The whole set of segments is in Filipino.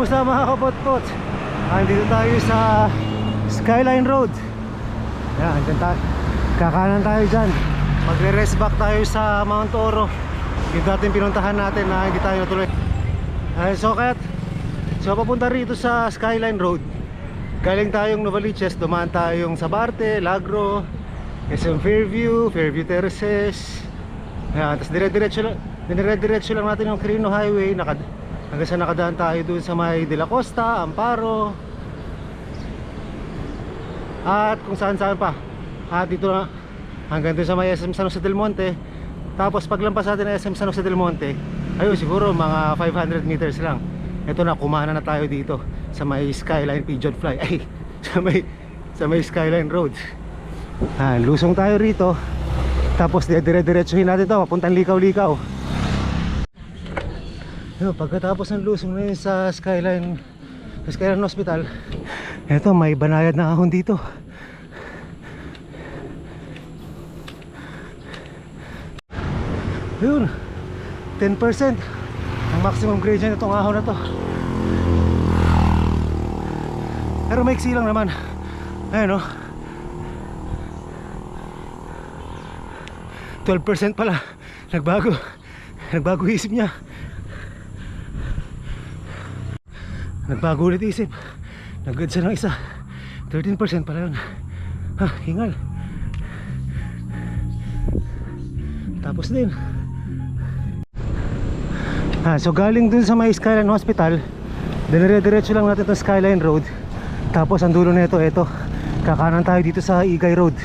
Kumusta mga kapotpot? Andito tayo sa Skyline Road. Yan, dyan tayo. Kakanan tayo dyan. Magre-rest back tayo sa Mount Oro, yung dating pinuntahan natin na hindi tayo natuloy. So papunta rito sa Skyline Road. Galing tayong Novaliches, dumaan tayong Sabarte, Lagro, SM Fairview, Fairview Terraces. Yan, tapos dire-diretso lang natin yung Quirino Highway. Hanggang sa nakadaan tayo dun sa may De La Costa, Amparo, at kung saan-saan pa. At dito na hanggang dun sa may SM San Jose del Monte. Tapos paglampas natin ng SM San Jose del Monte, ayun, siguro mga 500 meters lang. Ito na, kumana na tayo dito sa may Skyline Pigeon Fly. Ay, sa may Skyline Road. Lusong tayo rito. Tapos dire-diretsuhin natin to papuntang Likaw-Likaw. Pagkatapos ng lusong na yun sa Skyline Hospital, eto, may banayad na ahon dito. Yun, 10% ang maximum gradient itong ahon na to. Pero maiksi lang naman. Ayun, 12% pala. Nagbago isip niya. Nagbago ulit isip. Nag-good siya ng isa. 13% pala yun. Hingal. Tapos din. So galing dun sa may Skyline Hospital, dire-diretso lang natin itong Skyline Road. Tapos ang dulo na ito, kakanan tayo dito sa Igay Road.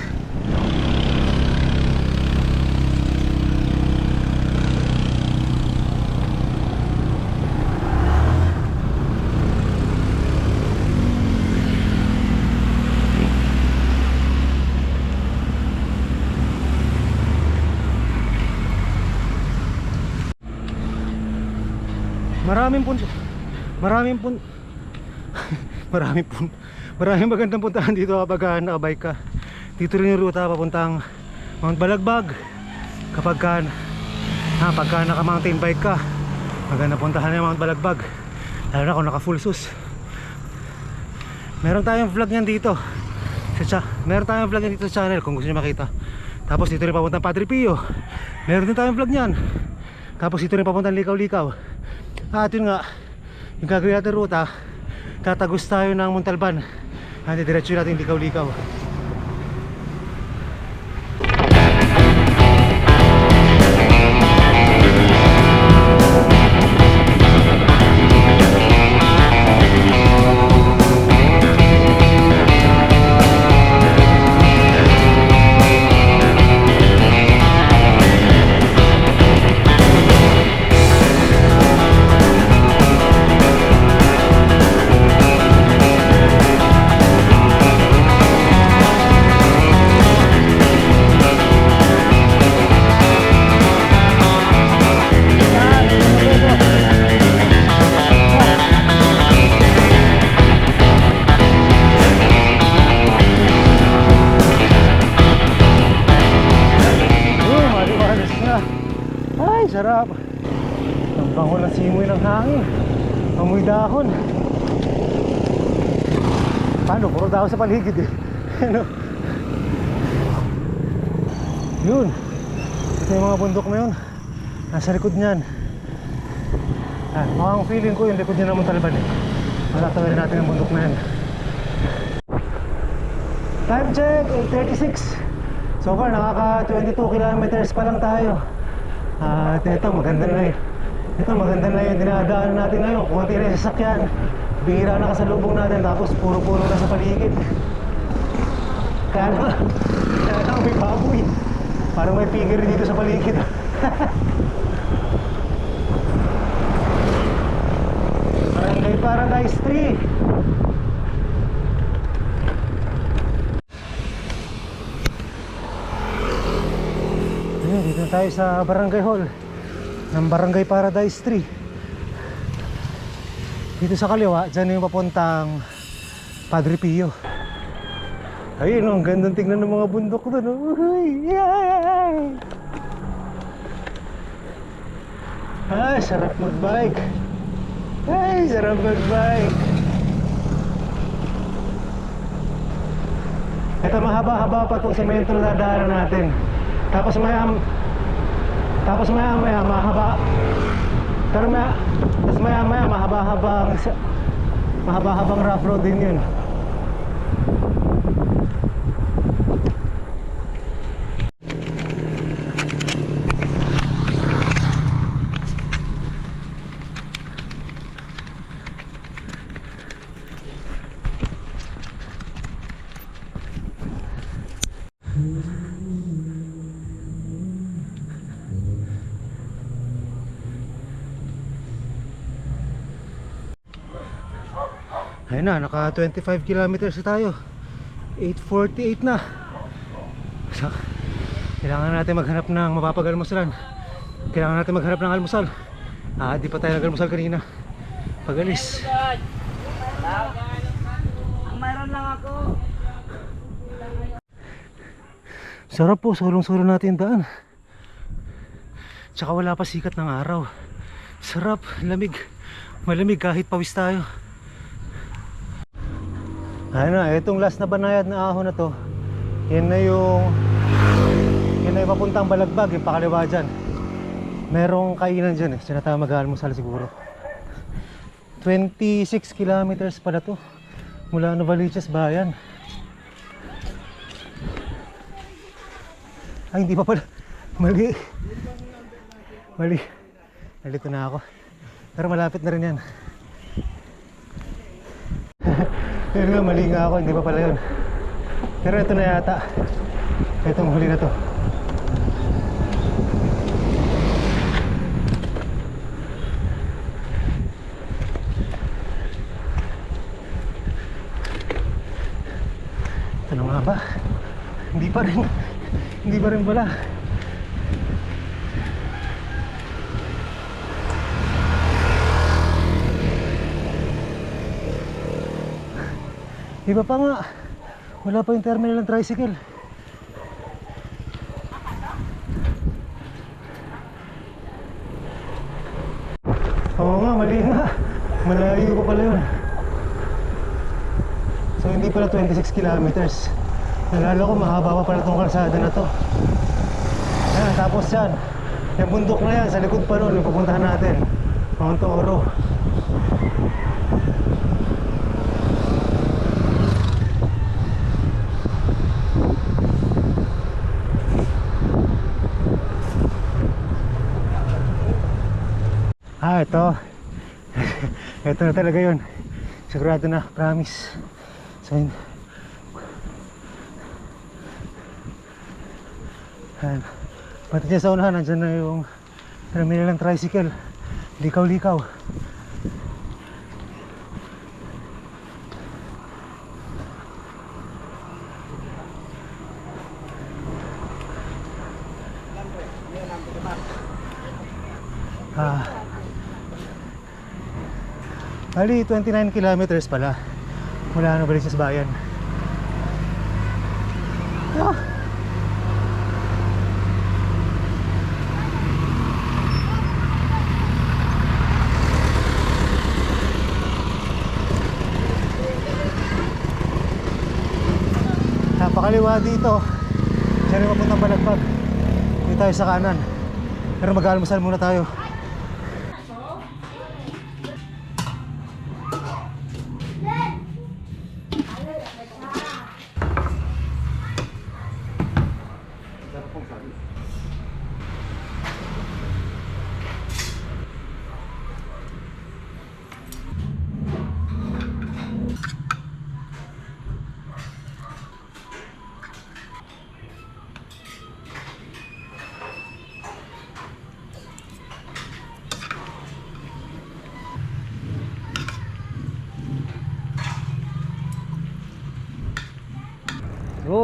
Maraming magandang puntahan dito kapag nakabike ka. Dito rin yung ruta papuntang Mount Balagbag. Pagka naka mountain bike ka, maganda puntahan yung Mount Balagbag, lalo na kung naka full sus. Meron tayong vlog niyan dito sa channel kung gusto niyo makita. Tapos dito rin papuntang Padre Pio, meron din tayong vlog niyan. Tapos dito rin papuntang Likaw-Likaw. At yun nga, yung gagawin natin ruta, tatagos tayo ng Montalban. Diretso natin Likaw-Likaw. Sarap. Ang bango ng simoy ng hangin. Amoy dahon. Paano? Puro dahon sa paligid eh. Ano? Yun. Ito yung mga bundok na yun. Nasa likod niyan. Mukhang feeling ko yung likod niya naman Montalban eh. Matatawin natin ang bundok na yan. Time check, 8:36. So far nakaka 22 kilometers pa lang tayo. At ito maganda na yung dinadaan natin ngayon. Kunti na yung sasakyan, bihira na kasalubong natin. Tapos puro-puro na sa paligid. Kaya lang may baboy. Parang may figure dito sa paligid. Barangay Paradise 3. Dito tayo sa Barangay Hall ng Barangay Paradise 3. Dito sa kaliwa, dyan yung papuntang Padre Pio. Ayun, ang gandang tingnan ng mga bundok doon. Ay, sarap magbike. Ay, sarap mag-bike. Ito mahaba-haba pa itong semento na dadaanan natin. Tapos maya mahaba. Pero maya mahaba-habang rough road din yun. Ayun na, naka 25 kilometers na tayo. 8:48 na. So, kailangan natin maghanap ng mapapagalmusalan. Kailangan natin maghanap ng almusal. Di pa tayo nag-almusal kanina. Pagalis. Ang mayroon lang ako. Sarap po, sulong-sulong natin daan. Tsaka wala pa sikat ng araw. Sarap, lamig. Malamig kahit pawis tayo. Ayun na, itong last na banayad na ahon na to. Yan na yung papuntang Balagbag, yung pakaliwa dyan. Merong kainan dyan eh. Sila tayo mag-almusal siguro. 26 kilometers pala to mula Novaliches bayan. Ay, hindi pa pala. Mali. Nalito na ako. Pero malapit na rin yan. Pero nga, mali nga ako. Hindi pa pala yun. Pero ito na yata. Itong huli na to. Ito na nga ba? Hindi pa rin pala. Iba pa nga. Wala pa yung terminal ng tricycle. Oo nga, mali nga. Malayo pa pala yun. So hindi pala 26 kilometers. Nalala ko mahaba pa pala itong kalsada na to. Ayan, tapos yan. Yung bundok na yan, sa likod pa nun, yung pupuntahan natin. Mount Oro. Ito. Ito na talaga yun. Sigurado na, promise. So, ayan. Pati dyan sa unahan, nandyan na yung terminal ng tricycle. Likaw-likaw. Bali, 29 kilometers pala mula Novaliches bayan. Napakaliwa dito. Diyan yung papuntang Balagbag. Dito tayo sa kanan. Pero mag-almusal muna tayo.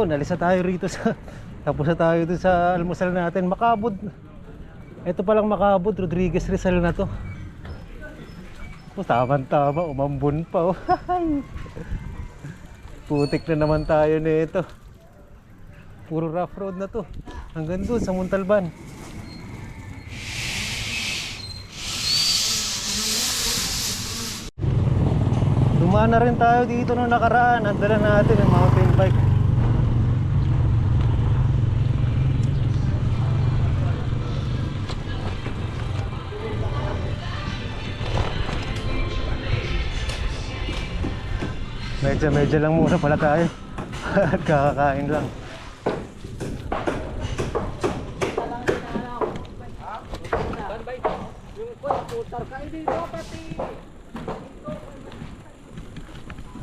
Nalis na tayo rito sa tapos na tayo dun sa almusal natin. Makabud. Ito palang Makabud, Rodriguez Rizal na to. Tama-tama, umambun pa. Putik na naman tayo nito. Puro rough road na to. Hanggang dun sa Montalban. Dumaan na rin tayo dito nung nakaraan. Ang dala natin yung mountain bike. Medyo lang muna pala tayo. At kakakain lang.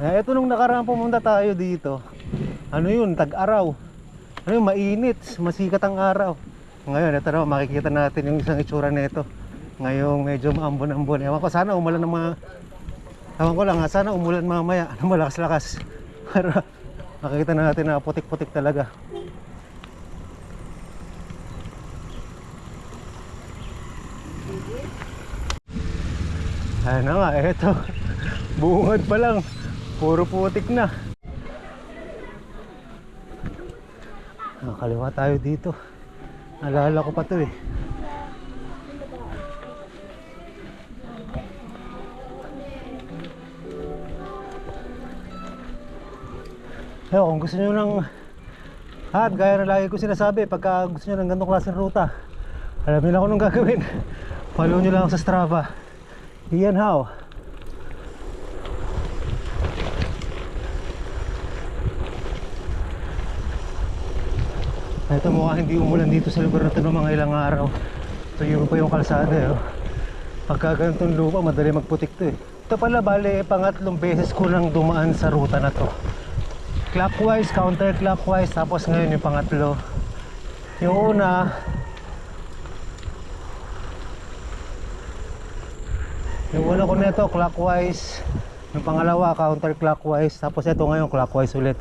Ito nung nakaraan pumunta tayo dito. Ano yun? Tag-araw. Ano yun? Mainit. Masikat ang araw. Ngayon, ito na, makikita natin yung isang itsura nito. Ngayong medyo maambon-ambon. Ewan ko, sana umulan ng mga... Ewan ko lang ha, sana umulan mamaya. Ano, malakas-lakas. Para makikita natin na putik-putik talaga. Ayan na nga, eto. Bungad pa lang. Puro putik na. Nakakaliwa tayo dito. Naalala ko pa to eh. Kung gusto nyo ng gaya na lagi ko sinasabi, pagka gusto nyo ng ganitong klaseng ruta, alam nyo lang kung anong gagawin. Follow nyo lang sa Strava. Iyan how. Ito mukha hindi umulan dito sa lugar na ito ng mga ilang araw. Tuyuro pa yung kalsada eh. Pagka ganitong lupa, madali magputik to eh. Ito pala bale, pangatlong beses ko nang dumaan sa ruta na to. Clockwise, counterclockwise, tapos ngayon yung pangatlo. Yung una, ko nito clockwise, yung pangalawa counterclockwise, tapos ito ngayon clockwise ulit.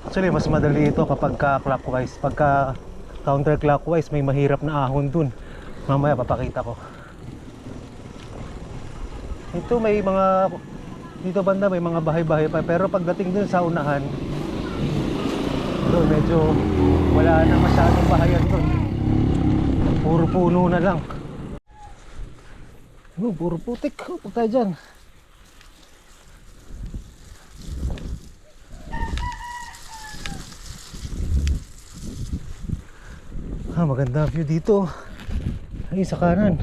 Actually mas madali ito kapag clockwise. Pagka counterclockwise may mahirap na ahon dun. Mamaya papakita ko. Ito may mga, dito banda may mga bahay-bahay pa, pero pagdating dun sa unahan, doon medyo wala na masyadong bahayan doon. Puro puno na lang. Puro putik. Huwag tayo dyan. Maganda ang view dito. Ay, sa kanan.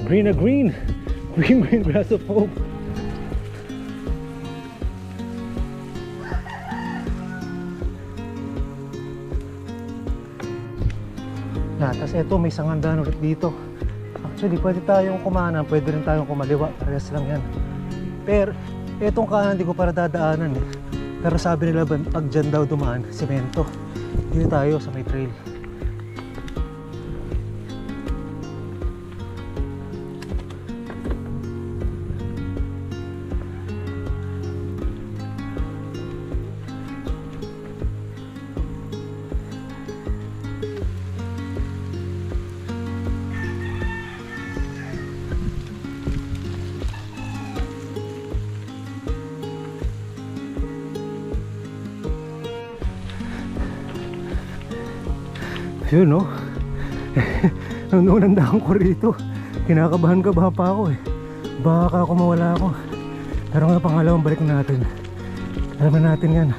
Green na green. Green grass of hope. Tapos eto may sangandaan ulit dito. Actually pwede tayong kumanan, pwede rin tayong kumaliwa, parehas lang yan. Pero etong kanan di ko para dadaanan eh. Pero sabi nila pag dyan daw dumaan, semento. Dito tayo sa may trail. Yun no. Nung unandaan ko rito, kinakabahan pa ako eh. Baka ako mawala ako. Pero nga pangalawang balik natin. Alam na natin yan.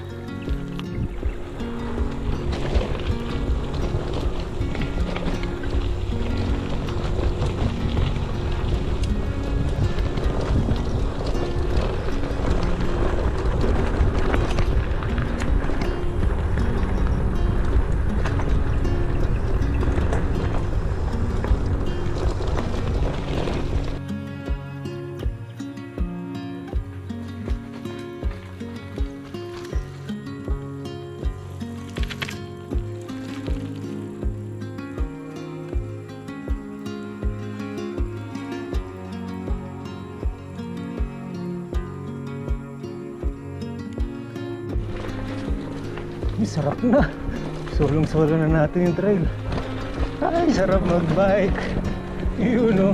Sarap na. Sulong-solo na natin yung trail. Ay, sarap mag-bike. Yun no.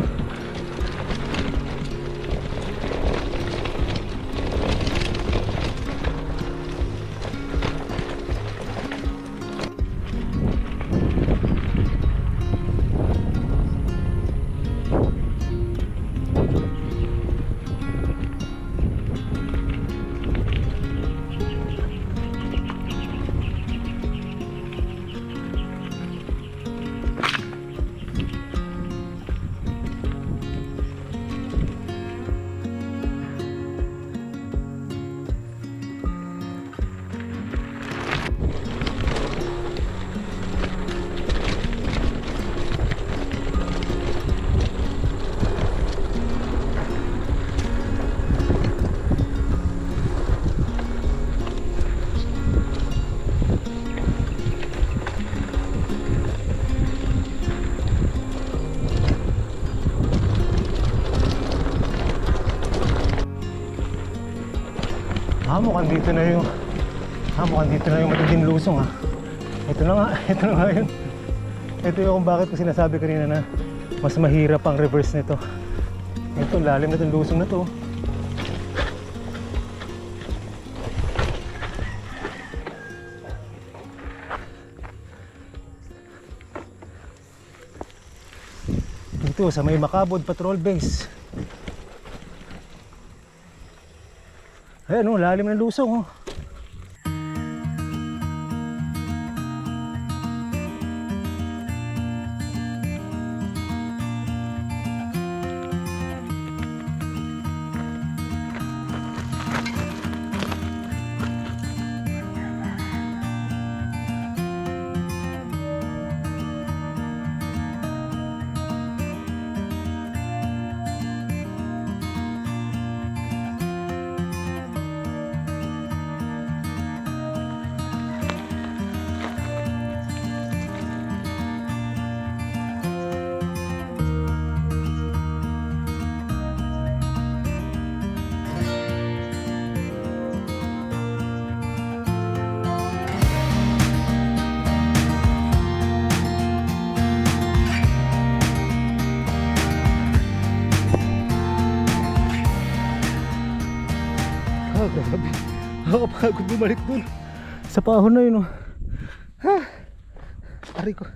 mukhang dito na yung matinding lusong ha. Ito na nga yun. Ito yung kung bakit ko sinasabi kanina na mas mahirap ang reverse nito. Ito, lalim na itong lusong na to. Dito sa may Macabod Patrol Base. Ayan o, lalim ng lusong oh. Grabe. Nakakapagod bumalik dun. Sa pahon na yun oh. Ha! Aray ko.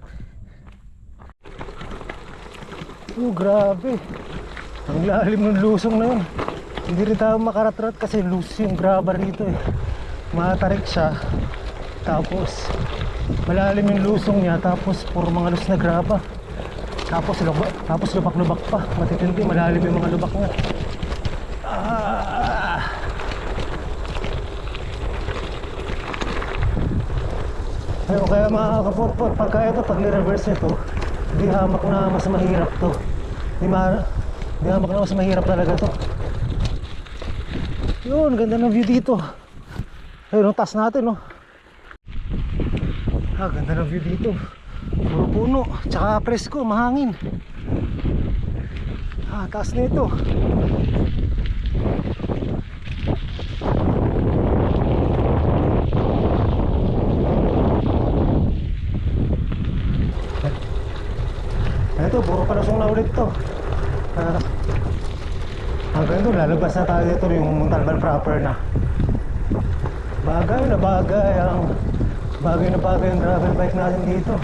Oh, grabe. Ang lalim ng lusong na yun. Hindi rin tayo makaratrat kasi loose yung graba rito eh. Matarik siya. Tapos malalim yung lusong niya. Tapos puro mga loose na graba. Tapos lubak-lubak pa. Matitindi, malalim yung mga lubak niya. Ayun, kaya mga kapotpot, pagka ito, pag ni-reverse ito, di hamak na mas mahirap to. Di hamak na mas mahirap talaga to. Yun, ganda ng view dito. Ayun, ang taas natin, no? Ganda ng view dito. Puro puno, tsaka presko, mahangin. Taas na ito. Ito, puro palusong na ulit to. Hanggang doon, lalabas na tayo dito yung Montalban proper na. Bagay na bagay ang gravel bike natin dito.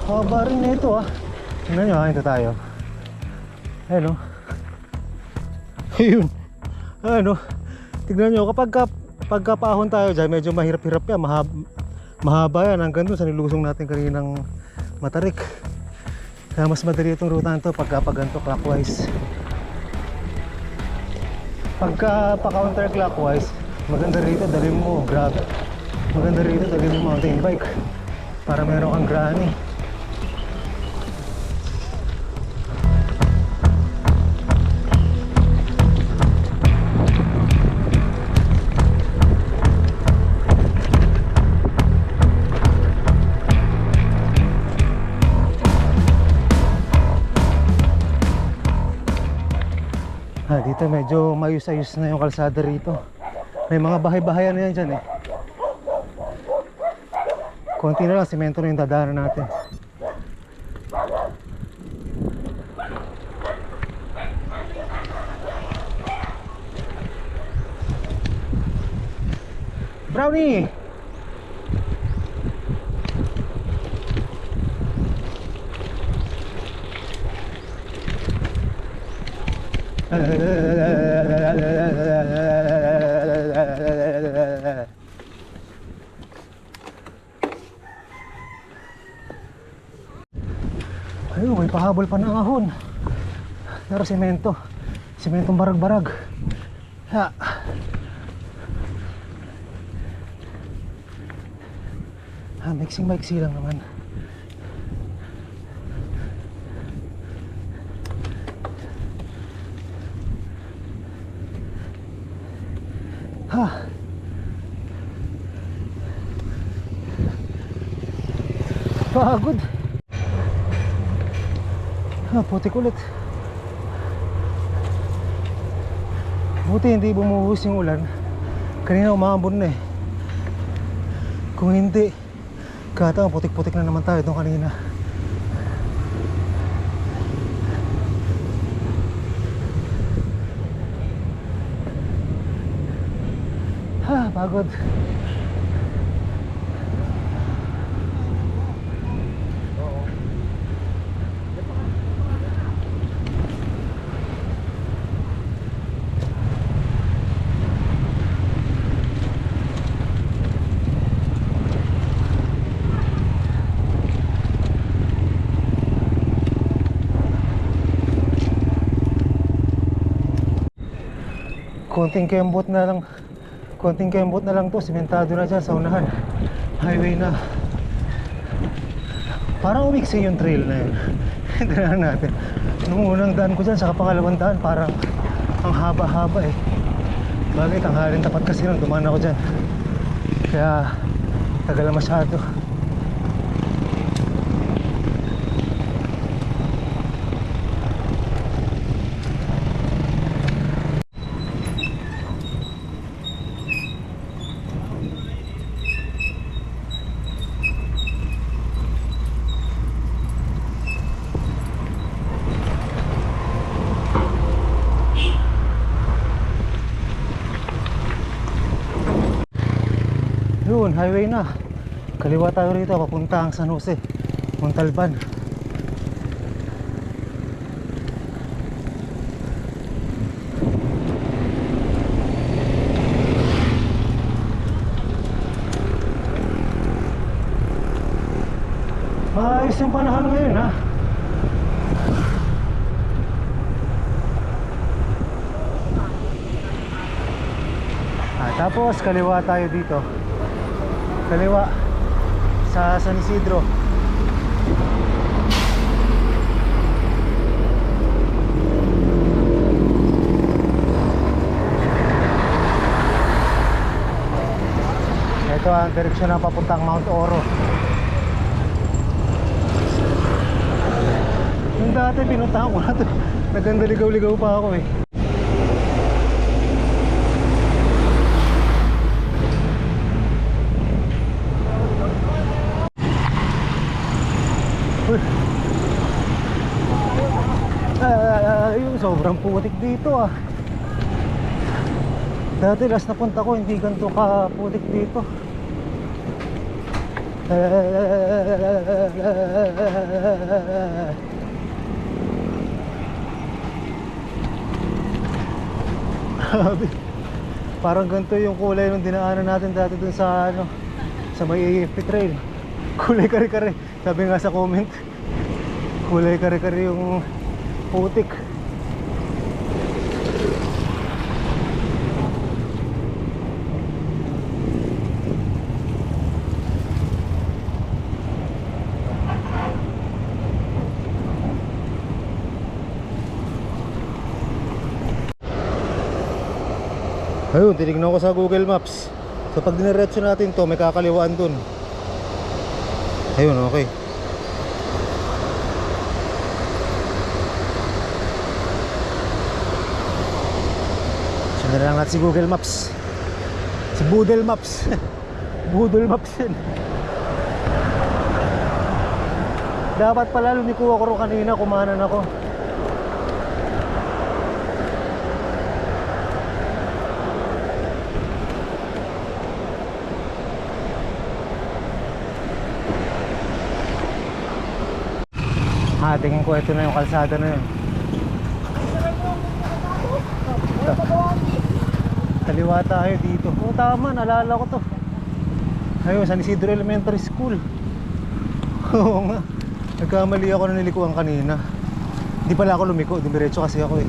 Haba rin na ito ah. Tingnan nyo ha, ito tayo. Ayun o. Ayun. Ayun o. Tingnan nyo, pagka paahon tayo dyan, medyo mahirap-hirap yan. Mahaba yan. Hanggang doon sa nilusong natin kaninang matarik. Kaya mas madali itong ruta nito pagka paganto clockwise. Pagka pa counterclockwise, maganda rito dalhin mo, grabe. Maganda rito dalhin mo mountain bike para meron kang granny. Dito medyo mayus-ayos na yung kalsada rito. May mga bahay-bahayan na yan dyan eh. Konti na lang, semento na yung dadaanan natin. Brownie! Ayun, may Hahabol pa ng ahon. Pero semento. Sementong barag-barag. Ha. Mixing-mixing lang naman. Ha. Pagod. Putik ulit. Buti hindi bumuhos yung ulan. Kanina umambon na eh. Kung hindi, kataon putik-putik na naman tayo doon kanina. Pagod. Konting kembot na lang to, simentado na dyan sa unahan. Highway na. Parang umiksi yung trail na yun. Daan natin. Nung unang daan ko dyan, sa pangalawang daan, parang ang haba-haba eh. Bagay, tanghalin tapat kasi nung dumaan ako dyan. Kaya tagal na masyado. Yun, highway na. Kaliwa tayo rito, papunta ang San Jose, Montalban. Maayos yung panahon ngayon ha. Tapos kaliwa tayo dito. Kaliwa sa San Isidro. Ito ang direksyon ng papuntang Mount Oro. Yung dati pinuntahan ko na ito. Nagandaligaw-ligaw pa ako eh. Yung sobrang putik dito ah. Dati last na punta ko hindi ganito ka putik dito. Parang ganito yung kulay nung dinaanan natin dati dun sa ano, sa may AFP trail. Kulay kare-kare. Sabi nga sa comment, kulay kare-kare yung putik. Ayun, tinignan ko sa Google Maps. So pag diniretso natin to, may kakaliwaan dun. Ayun, okay. Sundan lang natin si Google Maps. Si Boodle Maps. Boodle Maps yun. Dapat pala lumiko ako rin kanina, kumanan ako. Tingin ko ito na yung kalsada na yun. Kaliwa tayo dito. Oh, tama, naalala ko to. Ayun, San Isidro Elementary School. Oo nga, nagkamali ako na nilikuan kanina. Di pala ako lumiko, dumiretso kasi ako eh.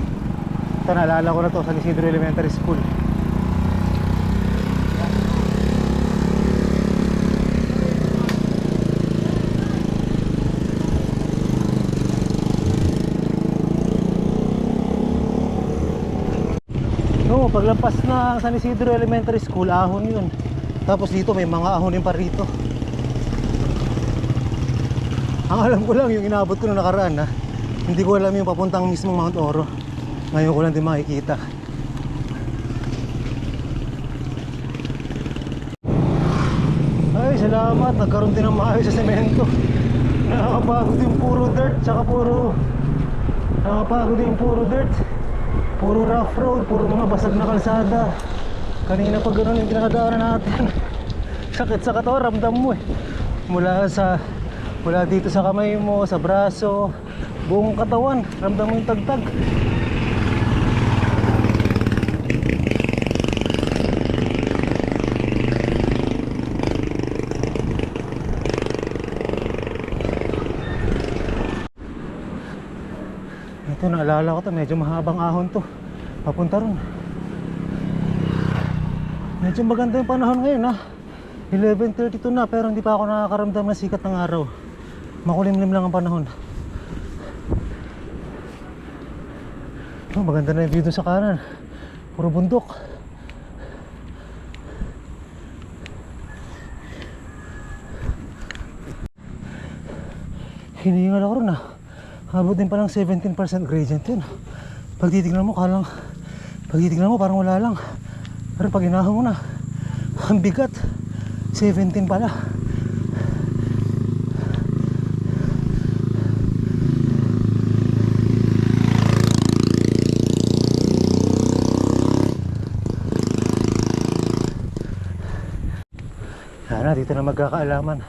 Ito, naalala ko na to, San Isidro Elementary School. No, paglampas na San Isidro Elementary School, ahon yun. Tapos dito may mga ahonin pa rito. Ang alam ko lang yung inabot ko nung nakaraan, ha. Hindi ko alam yung papuntang mismong Mount Oro. Ngayon ko lang din makikita. Ay, salamat, nagkaroon din ng maayos sa semento. Nakakapagod yung puro dirt, tsaka nakakapagod yung puro dirt. Puro rough road, puro mga basag na kalsada. Kanina pag gano'n yung pinakadaanan natin, sakit sa katawan, ramdam mo eh. Mula dito sa kamay mo, sa braso, buong katawan, ramdam mo yung tagtag. Ito, naalala ko to, medyo mahabang ahon to. Papunta ron. Medyo maganda yung panahon ngayon, ha. 11:32 na, pero hindi pa ako nakakaramdam ng sikat ng araw. Makulimlim lang ang panahon. Oh, maganda na yung view dun sa kanan. Puro bundok. Hiningal ako ron, ah. Habot din palang 17% gradient yun. Pag titignan mo parang wala lang. Pero pag inahon mo na, ang bigat, 17 pala. Sana dito na magkakaalaman.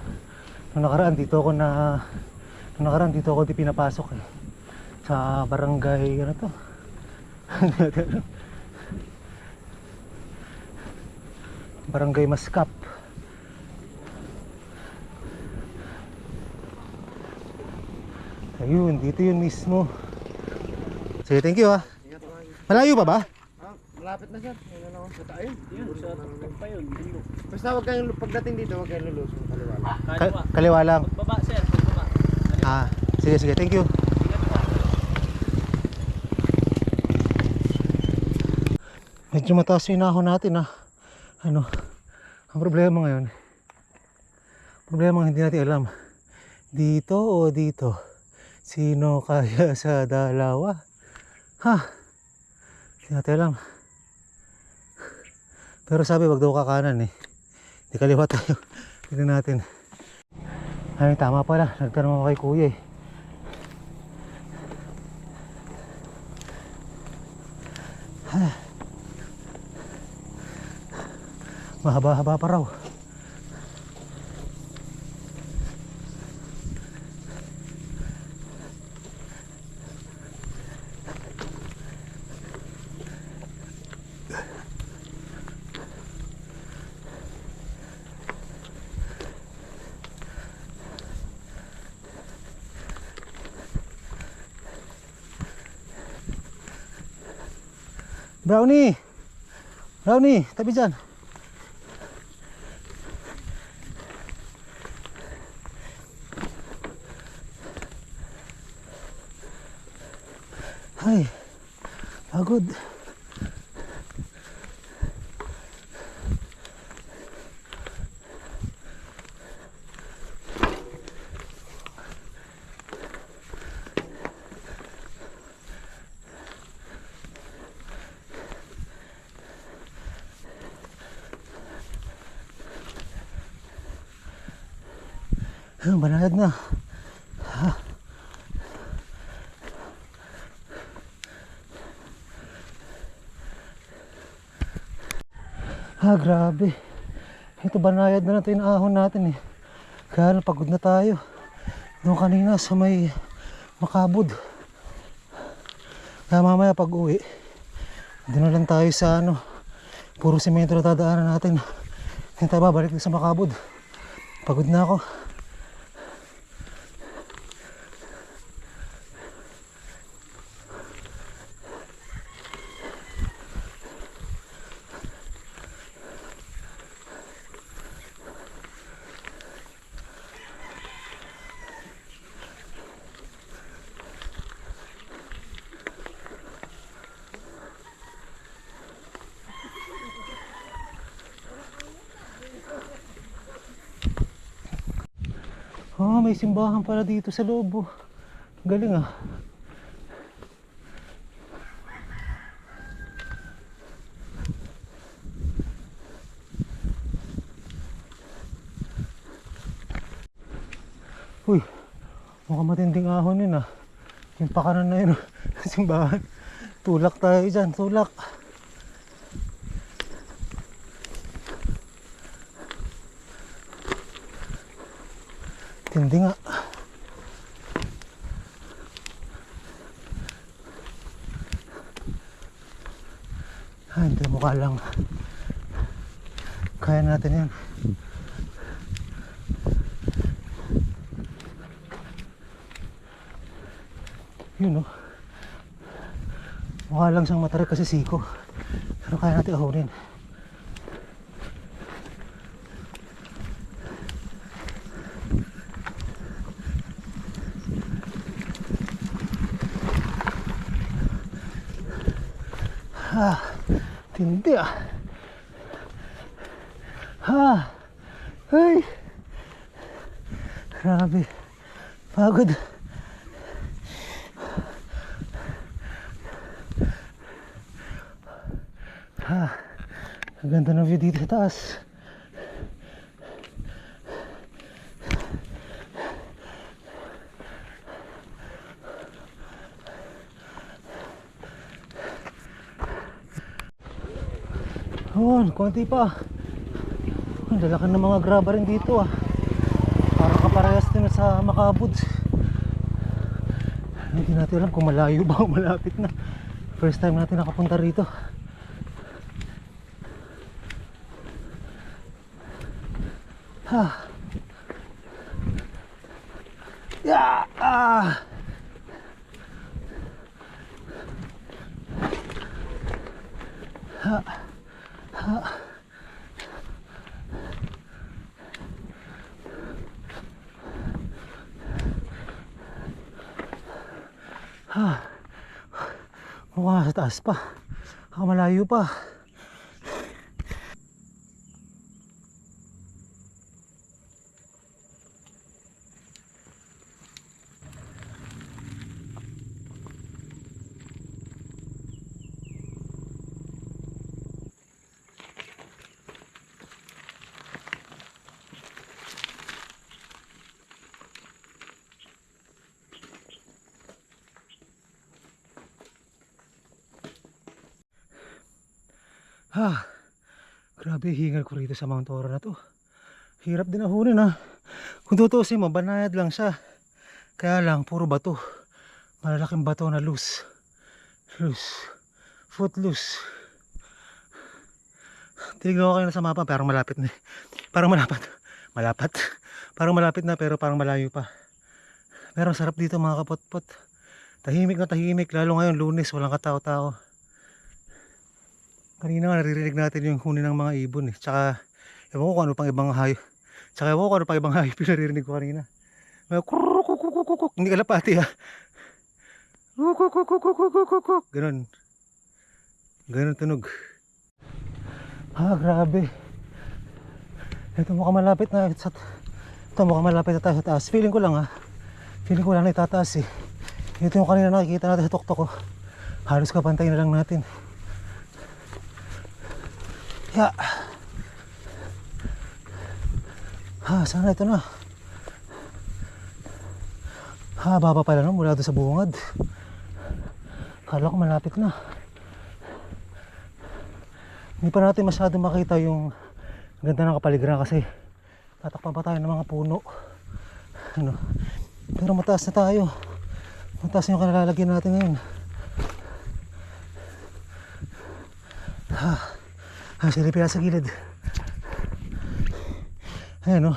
Nung nakaraan dito ako di pinapasok eh. Sa barangay, ano to? Barangay Mascap. Ayun, dito yun mismo. Sige, thank you ha. Malayo pa ba? Malapit na sir. Ayun na ako. Ayun. Yun, sa tuktok pa yun. Basta huwag kayong, pagdating dito, huwag kayong lulusong kaliwa lang. Kaliwa lang. Pagbaba sir, pagbaba. Sige, thank you. Medyo mataas yung inahon natin ha. Ang problema ngayon, hindi natin alam, dito o dito, sino kaya sa dalawa? Hindi natin alam. Pero sabi wag daw kakanan eh, di kaliwa tayo. Tignan natin. Ay, tama pala, nagtanong ako kay kuya eh. Mahaba-haba pa raw. Brownie, tabi dyan. Ay, pagod. Banayad na. Grabe. Ito banayad na natin yung ahon natin eh. Kaya lang pagod na tayo. Doon kanina sa may Makabud. Kaya mamaya pag uwi, doon na lang tayo sa puro semento na dadaanan natin. Hindi tayo babalik sa Makabud. Pagod na ako. Oh, may simbahan pala dito sa loob. Oh. Galing ah. Uy, mukhang matinding ahon yun ah. Yung pakanan na yun, simbahan. Tulak tayo dyan, tulak. Tindi nga. Hindi mukha lang. Kaya natin yan. Yun o. Mukha lang siyang matarik kasi siko. Pero kaya natin ahonin. Tindi ah. Ay. Grabe. Pagod. Ang ganda ng view dito sa taas. Ayan, konti pa. Ang lalakan ng mga graba rin dito ah. Parang kaparehas din sa Makabud. Hindi natin alam kung malayo ba o malapit na. First time natin nakapunta rito. Yeah! Mukha sa taas pa. Malayo pa. Grabe, hingal ko rito sa Mount Oro na to. Hirap din ahunin ha. Kung tutusin mo, banayad lang siya. Kaya lang, puro bato. Malalaking bato na loose. Foot loose. Tinignan ko kayo na sa mapa, parang malapit na. Parang malapit. Parang malapit na pero parang malayo pa. Pero sarap dito mga kapotpot. Tahimik na tahimik, lalo ngayon Lunes, walang katao-tao. Kanina nga naririnig natin yung huni ng mga ibon eh. Tsaka ewan ko kung ano pang ibang hayop. Pinaririnig ko kanina. May kukukukukukuk. Hindi kalapati ha. Kukukukukukukuk. Ganon tunog. Grabe. Ito mukhang malapit na tayo sa taas. Feeling ko lang na itataas eh. Ito yung kanina nakikita natin sa tuktok ko. Halos kapantay na lang natin. Sana ito na. Baba pala no, mula doon sa bungad. Kala ko malapit na. Hindi pa natin masyado makita yung ganda ng kapaligiran kasi tatakpan pa tayo ng mga puno. Pero mataas na tayo. Mataas yung kanalalagyan natin ngayon. Silipin sa gilid. Ayan o.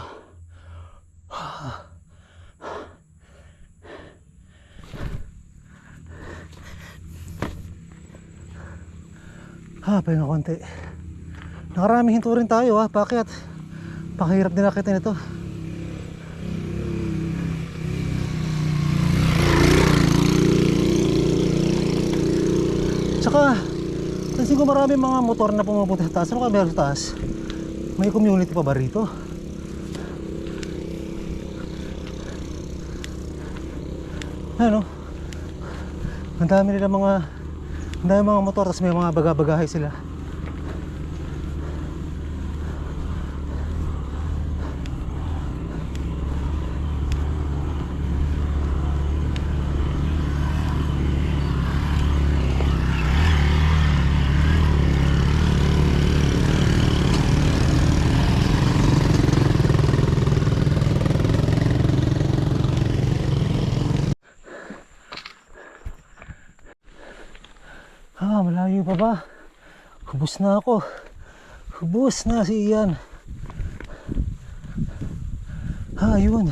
Pahinga konti. Nakaraming hinto rin tayo Bakit? Pakahirap din nakitin ito. Tsaka pansin ko marami mga motor na pumupunta sa taas. Ano kaya meron sa taas? May community pa ba rito? Ano? Ang dami nila ang dami mga motor, tapos may mga baga-bagahay sila. Malayo pa ba? Hubos na ako. Hubos na si Ian. Ayun.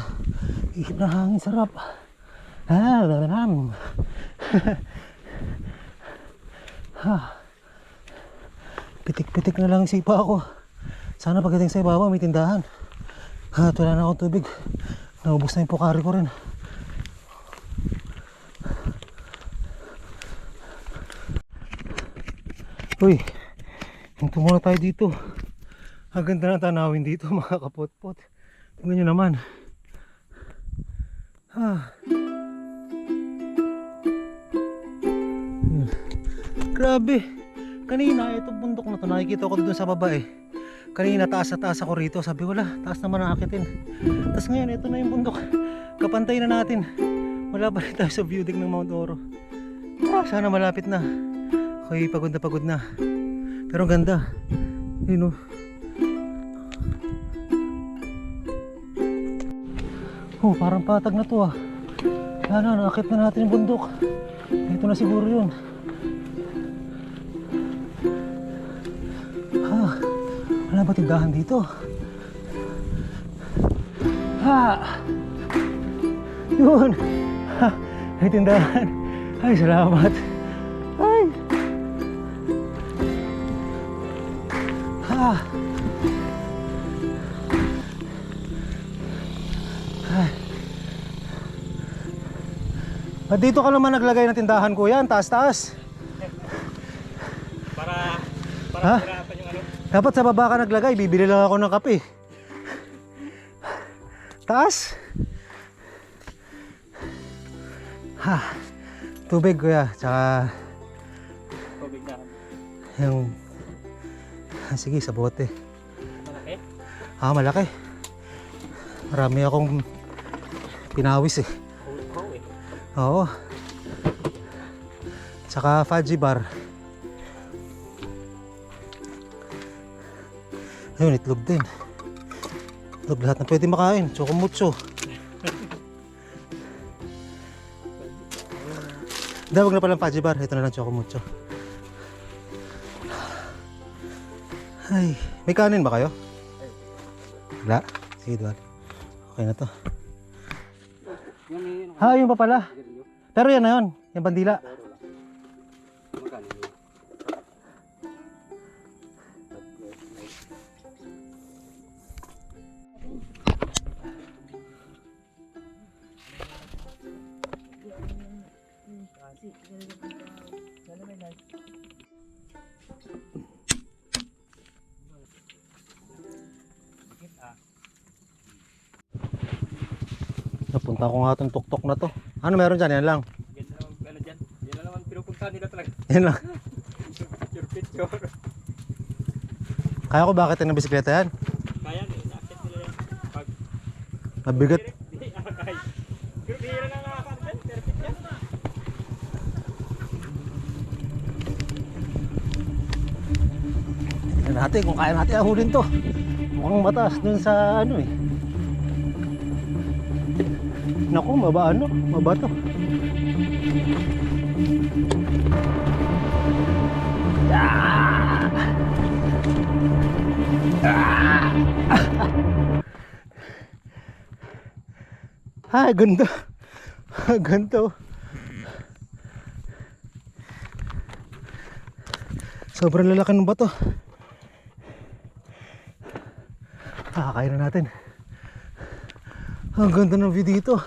Ihip na hangin, sarap. Lalanam. Pitik-pitik na lang yung sipa ako. Sana pagdating sa ibabaw may tindahan. At wala na akong tubig. Naubos na yung pukari ko rin. Uy, hinto muna tayo dito. Ang ganda ng tanawin dito, mga kapot-pot. Tingnan nyo naman. Grabe. Kanina, itong bundok na to, nakikita ko doon sa baba eh. Kanina, taas na taas ako rito. Sabi ko, wala, taas naman ang akitin. Tapos ngayon, ito na yung bundok. Kapantay na natin. Wala pa rin tayo sa view deck ng Mount Oro. Sana malapit na. Ako'y pagod na. Pero ang ganda. Yun o. Oh, parang patag na to ah. Ano, nakakit na natin yung bundok. Ito na siguro yun. Wala ba tindahan dito? Yun. May tindahan. Ay, salamat. Ay. Dito ka naman naglagay ng tindahan ko yan, taas-taas. Para Ha? hirapan yung ano. Dapat sa baba ka naglagay, bibili lang ako ng kape. Taas? Tubig kuya, tsaka Tubig na. yung... Sige, sa bote. Malaki? Malaki. Marami akong pinawis eh. Oo. Tsaka fudgy bar. Ayun, itlog din. Itlog lahat na pwede makain. Chokomutso. Dawag na palang fudgy bar. Ito na lang chokomutso. Ay, may kanin ba kayo? Wala? Sige, duwan. Okay na to. Yun pa pala. Pero yan na yun. Yung bandila. Napunta ko nga itong tuktok na to. Ano meron dyan? Yan lang. Yan na naman pinupuntahan nila talaga. Yan lang. Picture. Kaya ko bakit yung bisikleta yan? Kaya nakakit nila yan. Pag... Mabigat. Pero bihira na nakakakit. Perfect yan. Tignan natin kung kaya natin ahulin to. Mukhang mataas dun sa ano eh. Naku, mabato. Ganda. Ganda. Sobrang lalaki ng bato. Kaya na natin. Ang ganda ng view dito.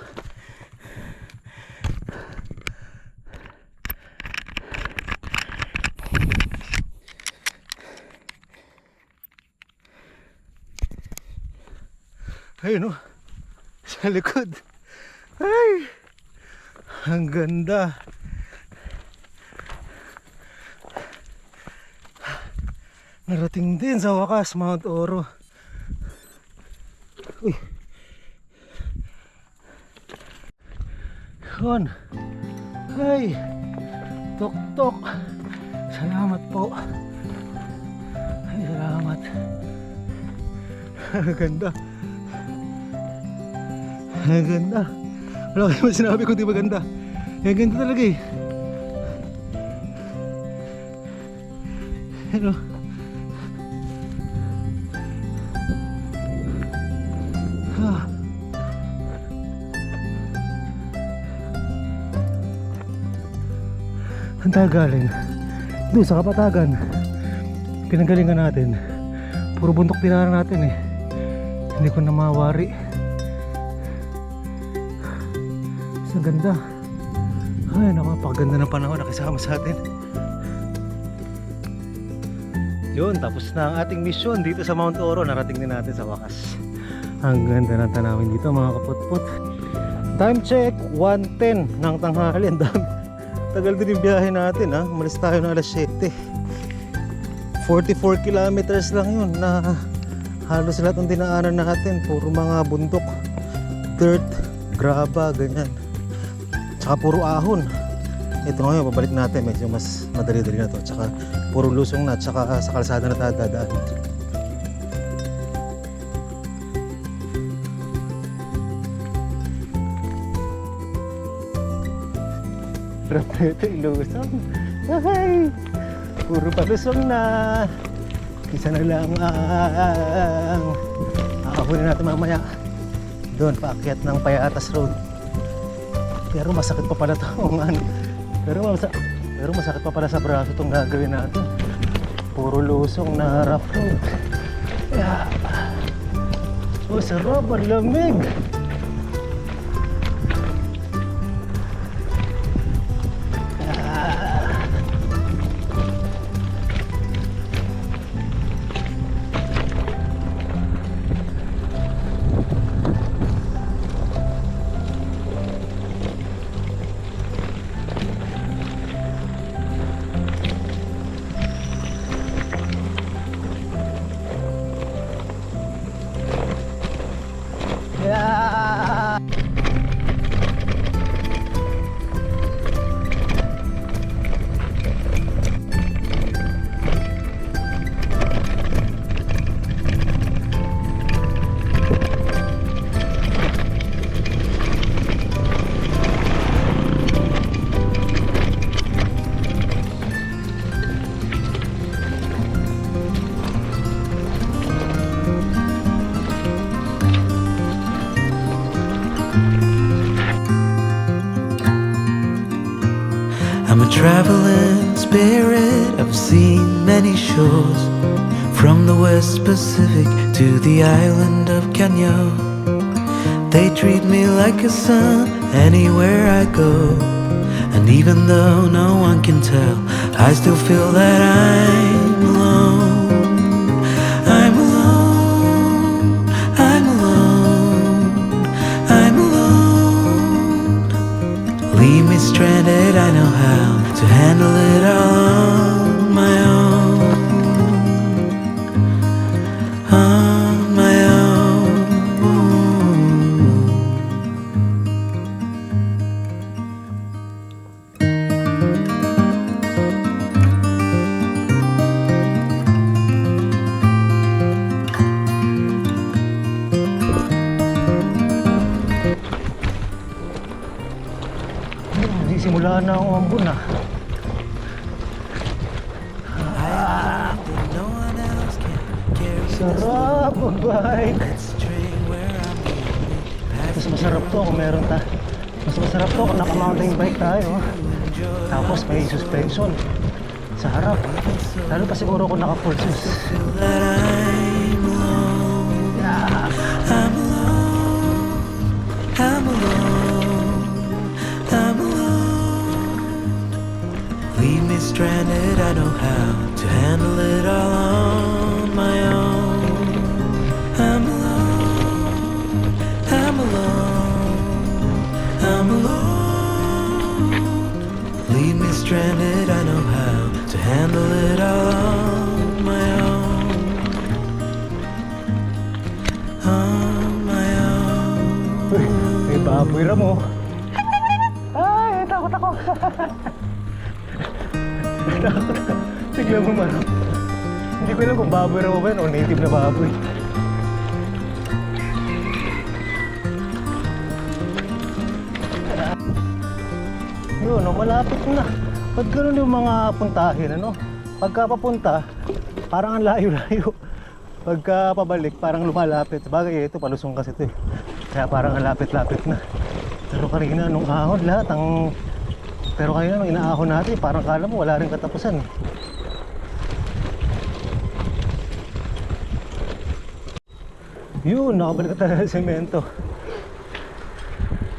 Ayun o. Sa likod. Ay. Ang ganda. Narating din sa wakas Mount Oro. Uy. Yun. Ay. Tok-tok. Salamat po. Ay, salamat. Ang ganda. Ang ganda. Wala kayo man sinabi ko di maganda. Ang ganda talaga eh. Ano? Ah. Ang tagaling doon sa Kapatagan. Pinanggalingan natin. Puro bundok tinaran natin eh. Hindi ko na mawari. Ang ganda. Ay, napakaganda ng panahon na kasama sa atin. Yun, tapos na ang ating mission dito sa Mount Oro. Narating din natin sa wakas. Ang ganda ng tanawin dito mga kaputput. Time check, 1:10 ng tanghali. Ang dami. Tagal din yung biyahe natin ha. Umalis tayo na alas 7. 44 kilometers lang yun na halos lahat ng dinaanan natin. Puro mga bundok, dirt, graba, ganyan. Tsaka puro ahon. Ito ngayon, babalik natin. Medyo mas madali-dali na to. Tsaka puro lusong na. Tsaka sa kalsada na tayo dadaan. Sarap na ito ilusong. Ay! Puro palusong na. Isa na lang ang aahunin natin mamaya. Doon, paakyat ng Payatas Road. Pero masakit pa pala ito. Pero masakit pa pala sa braso itong gagawin natin. Puro lusong na rough road. Yeah. Oh, sarap, ang lamig. I'm a traveling spirit, I've seen many shores, from the West Pacific to the island of Kenya. They treat me like a son anywhere I go, and even though no one can tell, I still feel that I'm alone. I'm alone, I'm alone, I'm alone. Leave me stranded, I know how to handle it all on my own. On my own. Simula na ang umbon na. No one else can carry Sarap ang bike. this train where I'm going. Mas masarap to kung meron ta. Mas masarap to kung naka-mountain bike tayo. Tapos may suspension sa harap. Lalo pa siguro kung naka-full sus. Feel that I'm alone. I'm alone. I'm alone. I'm alone. Leave me stranded, I know how to handle it all on my own. I'm alone. I'm alone. I'm alone. babawi mo. Ay, takot ako. Tignan mo man. Hindi ko alam kung baboy raw ba yun o native na baboy. Yun, no, malapit na. Ba't gano'n yung mga puntahin, ano? Pagka papunta, parang ang layo-layo. Pagka pabalik, parang lumalapit. Sabagay, ito, palusong kasi ito eh. Kaya parang ang lapit-lapit na. Pero kanina, nung ahon lahat, pero kanina, nung inaahon natin, parang kala mo, wala rin katapusan eh. Yun, nakabalik ka talaga sa semento.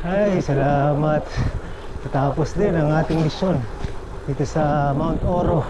Ay, salamat. Tapos din ang ating misyon dito sa Mount Oro.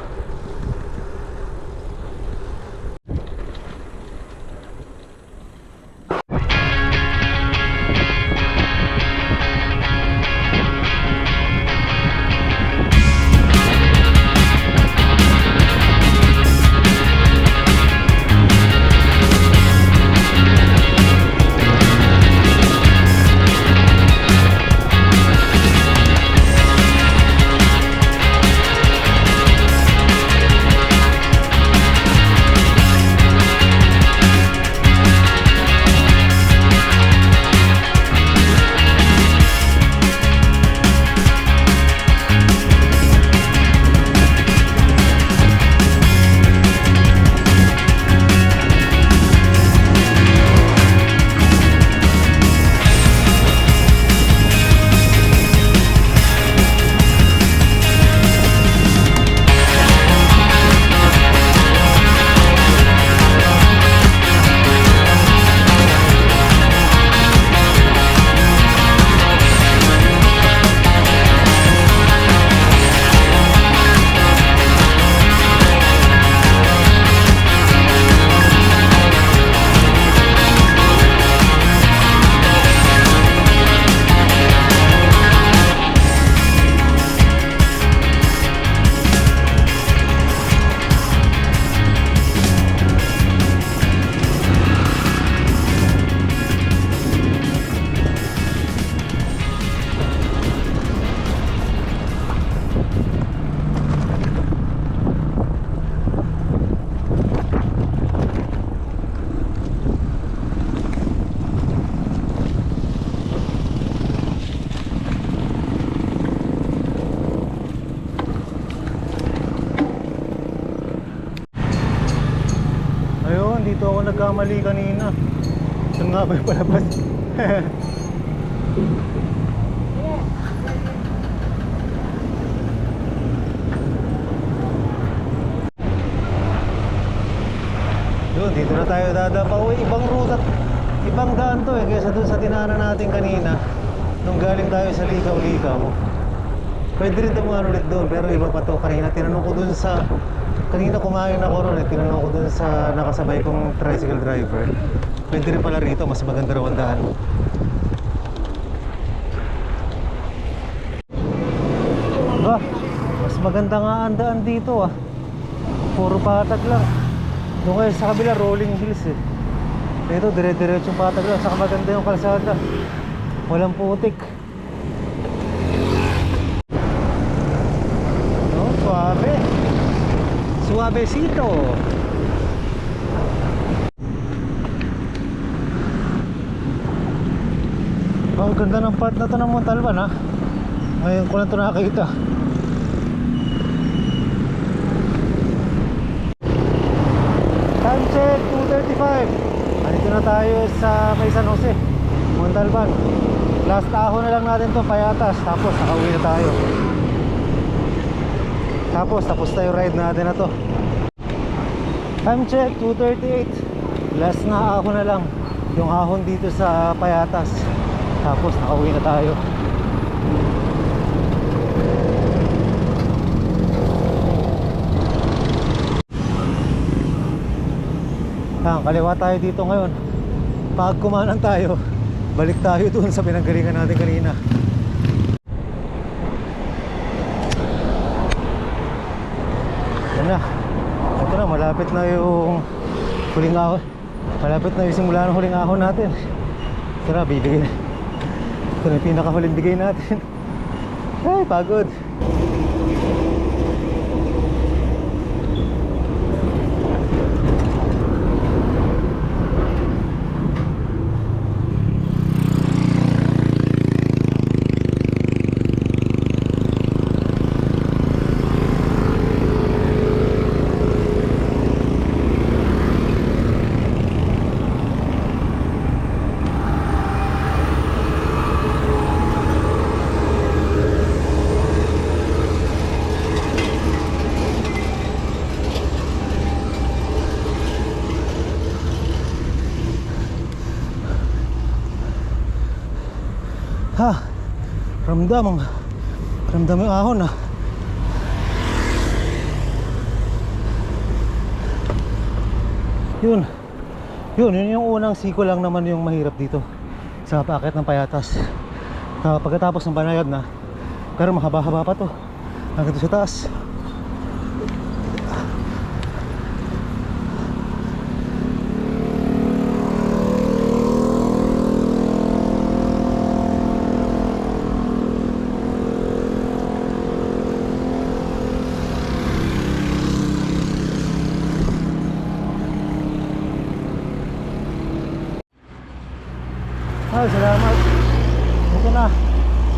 Dito ako nagkamali kanina. Saan nga ba yung palabas? Yun, dito na tayo dadapa. Uy, ibang ruta, ibang daan to eh kaysa dun sa tinaanan natin kanina nung galing tayo sa Likaw-Likaw. Pwede rin tumungan ulit doon, pero iba pa to. Kanina kumain ako ron eh, tinanong ko dun sa nakasabay kong tricycle driver. Pwede rin pala rito, mas maganda raw ang daan. Ba, mas maganda nga ang daan dito ah. Puro patag lang. Doon kayo sa kabila, rolling hills eh. Dito, dire-diretsong patag lang. Saka maganda yung kalsada. Walang putik. No, suabe. Suavecito. Ang ganda ng part na to ng Montalban ha. Ngayon ko lang ito nakakita. Time check 2:35. Andito na tayo sa may San Jose, Montalban. Last ahon na lang natin to, Payatas. Tapos nakauwi na tayo. Tapos tayo ride natin na to. Time check 2:38. Last na ahon na lang, yung ahon dito sa Payatas. Tapos nakauwi na tayo. Kaliwa tayo dito ngayon. Pag kumanan tayo, balik tayo dun sa pinanggalingan natin kanina. Yan na. Ito na, malapit na yung huling ahon. Malapit na yung simula ng huling ahon natin. Tara, bibigyan. Ito na yung pinakahuling bigay natin. Ay, pagod. Ha, ramdam yung ahon ah. Yun yung unang siko lang naman yung mahirap dito sa paakyat ng Payatas. Pagkatapos ng banayad na, pero mahaba-haba pa to hanggang sa taas. Ay, salamat.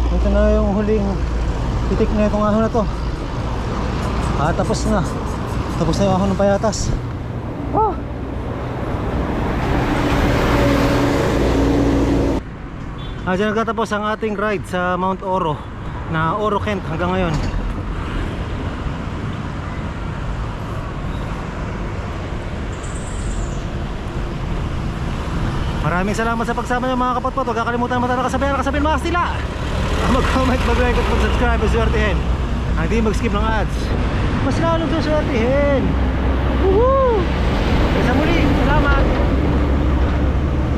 Ito na yung huling titik na itong ahon na to. Tapos na yung ahon ng Payatas. Diyan nagtatapos ang ating ride sa Mount Oro na Oro Kent hanggang ngayon. Maraming salamat sa pagsama niyo mga kapatpot. Huwag kakalimutan naman kasabihin mga sila. Mag-comment, mag-like at mag-subscribe at swertihin. Hindi mag-skip ng ads. Mas lalong swertihin. Woohoo! Sa muli, salamat.